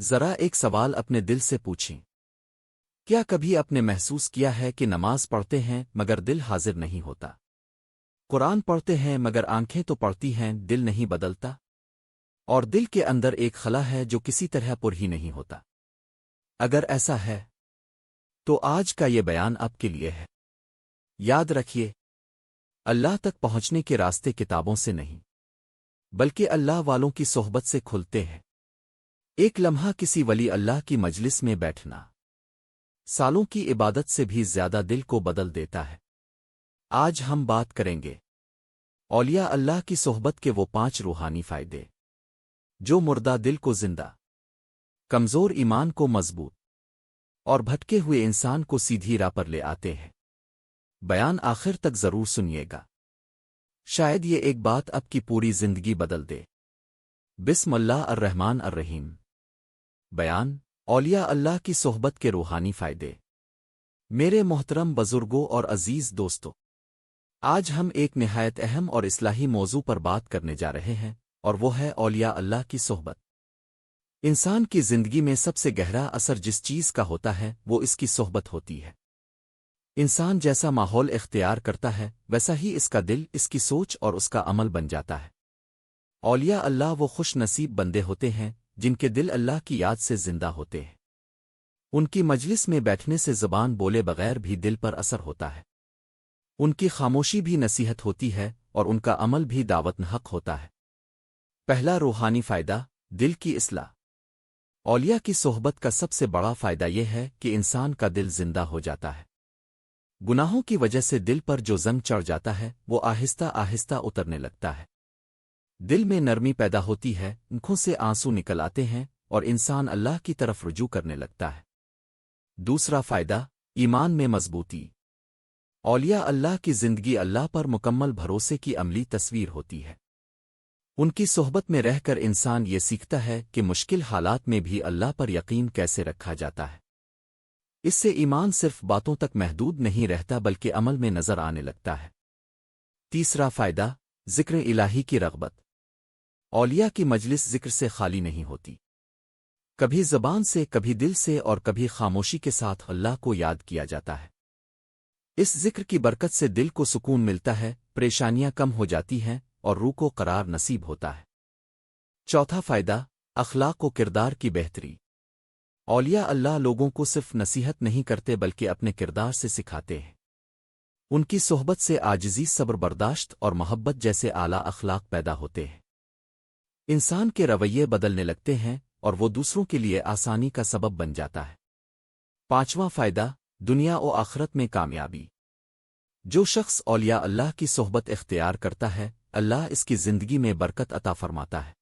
ذرا ایک سوال اپنے دل سے پوچھیں۔ کیا کبھی اپنے محسوس کیا ہے کہ نماز پڑھتے ہیں مگر دل حاضر نہیں ہوتا؟ قرآن پڑھتے ہیں مگر آنکھیں تو پڑھتی ہیں، دل نہیں بدلتا؟ اور دل کے اندر ایک خلا ہے جو کسی طرح پر ہی نہیں ہوتا۔ اگر ایسا ہے تو آج کا یہ بیان آپ کے لیے ہے۔ یاد رکھیے، اللہ تک پہنچنے کے راستے کتابوں سے نہیں بلکہ اللہ والوں کی صحبت سے کھلتے ہیں۔ ایک لمحہ کسی ولی اللہ کی مجلس میں بیٹھنا سالوں کی عبادت سے بھی زیادہ دل کو بدل دیتا ہے۔ آج ہم بات کریں گے اولیاء اللہ کی صحبت کے وہ 5 روحانی فائدے جو مردہ دل کو زندہ، کمزور ایمان کو مضبوط اور بھٹکے ہوئے انسان کو سیدھی راہ پر لے آتے ہیں۔ بیان آخر تک ضرور سنیے گا، شاید یہ ایک بات آپ کی پوری زندگی بدل دے۔ بسم اللہ الرحمن الرحیم۔ بیان اولیاء اللہ کی صحبت کے روحانی فائدے۔ میرے محترم بزرگوں اور عزیز دوستو، آج ہم ایک نہایت اہم اور اصلاحی موضوع پر بات کرنے جا رہے ہیں، اور وہ ہے اولیاء اللہ کی صحبت۔ انسان کی زندگی میں سب سے گہرا اثر جس چیز کا ہوتا ہے وہ اس کی صحبت ہوتی ہے۔ انسان جیسا ماحول اختیار کرتا ہے ویسا ہی اس کا دل، اس کی سوچ اور اس کا عمل بن جاتا ہے۔ اولیاء اللہ وہ خوش نصیب بندے ہوتے ہیں جن کے دل اللہ کی یاد سے زندہ ہوتے ہیں۔ ان کی مجلس میں بیٹھنے سے زبان بولے بغیر بھی دل پر اثر ہوتا ہے۔ ان کی خاموشی بھی نصیحت ہوتی ہے اور ان کا عمل بھی دعوت حق ہوتا ہے۔ پہلا روحانی فائدہ، دل کی اصلاح۔ اولیاء کی صحبت کا سب سے بڑا فائدہ یہ ہے کہ انسان کا دل زندہ ہو جاتا ہے۔ گناہوں کی وجہ سے دل پر جو زنگ چڑھ جاتا ہے وہ آہستہ آہستہ اترنے لگتا ہے۔ دل میں نرمی پیدا ہوتی ہے، آنکھوں سے آنسو نکل آتے ہیں اور انسان اللہ کی طرف رجوع کرنے لگتا ہے۔ دوسرا فائدہ، ایمان میں مضبوطی۔ اولیاء اللہ کی زندگی اللہ پر مکمل بھروسے کی عملی تصویر ہوتی ہے۔ ان کی صحبت میں رہ کر انسان یہ سیکھتا ہے کہ مشکل حالات میں بھی اللہ پر یقین کیسے رکھا جاتا ہے۔ اس سے ایمان صرف باتوں تک محدود نہیں رہتا بلکہ عمل میں نظر آنے لگتا ہے۔ تیسرا فائدہ، ذکر الہی کی رغبت۔ اولیاء کی مجلس ذکر سے خالی نہیں ہوتی۔ کبھی زبان سے، کبھی دل سے اور کبھی خاموشی کے ساتھ اللہ کو یاد کیا جاتا ہے۔ اس ذکر کی برکت سے دل کو سکون ملتا ہے، پریشانیاں کم ہو جاتی ہیں اور روح کو قرار نصیب ہوتا ہے۔ چوتھا فائدہ، اخلاق و کردار کی بہتری۔ اولیاء اللہ لوگوں کو صرف نصیحت نہیں کرتے بلکہ اپنے کردار سے سکھاتے ہیں۔ ان کی صحبت سے عاجزی، صبر، برداشت اور محبت جیسے اعلیٰ اخلاق پیدا ہوتے ہیں۔ انسان کے رویے بدلنے لگتے ہیں اور وہ دوسروں کے لیے آسانی کا سبب بن جاتا ہے۔ پانچواں فائدہ، دنیا و آخرت میں کامیابی۔ جو شخص اولیاء اللہ کی صحبت اختیار کرتا ہے، اللہ اس کی زندگی میں برکت عطا فرماتا ہے۔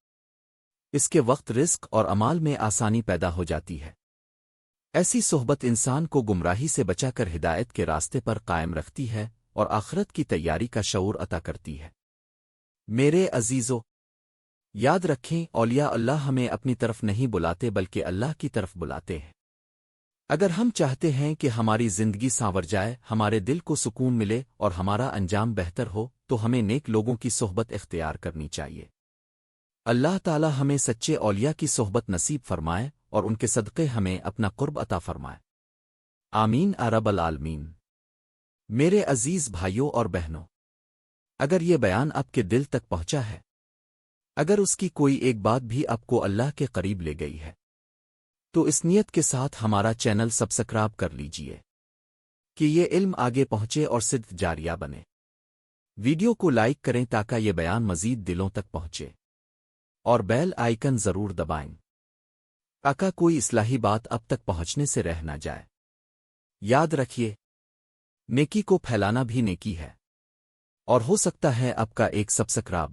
اس کے وقت، رزق اور اعمال میں آسانی پیدا ہو جاتی ہے۔ ایسی صحبت انسان کو گمراہی سے بچا کر ہدایت کے راستے پر قائم رکھتی ہے اور آخرت کی تیاری کا شعور عطا کرتی ہے۔ میرے عزیزو، یاد رکھیں، اولیاء اللہ ہمیں اپنی طرف نہیں بلاتے بلکہ اللہ کی طرف بلاتے ہیں۔ اگر ہم چاہتے ہیں کہ ہماری زندگی سانور جائے، ہمارے دل کو سکون ملے اور ہمارا انجام بہتر ہو، تو ہمیں نیک لوگوں کی صحبت اختیار کرنی چاہیے۔ اللہ تعالی ہمیں سچے اولیاء کی صحبت نصیب فرمائے اور ان کے صدقے ہمیں اپنا قرب عطا فرمائے۔ آمین رب العالمین۔ میرے عزیز بھائیوں اور بہنوں، اگر یہ بیان آپ کے دل تک پہنچا ہے، اگر اس کی کوئی ایک بات بھی آپ کو اللہ کے قریب لے گئی ہے، تو اس نیت کے ساتھ ہمارا چینل سبسکرائب کر لیجئے کہ یہ علم آگے پہنچے اور صدق جاریہ بنے۔ ویڈیو کو لائک کریں تاکہ یہ بیان مزید دلوں تک پہنچے، اور بیل آئیکن ضرور دبائیں تاکہ کوئی اصلاحی بات اب تک پہنچنے سے رہ نہ جائے۔ یاد رکھیے، نیکی کو پھیلانا بھی نیکی ہے، اور ہو سکتا ہے آپ کا ایک سبسکرائب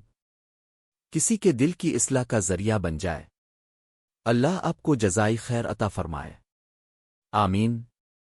کسی کے دل کی اصلاح کا ذریعہ بن جائے۔ اللہ آپ کو جزائے خیر عطا فرمائے۔ آمین۔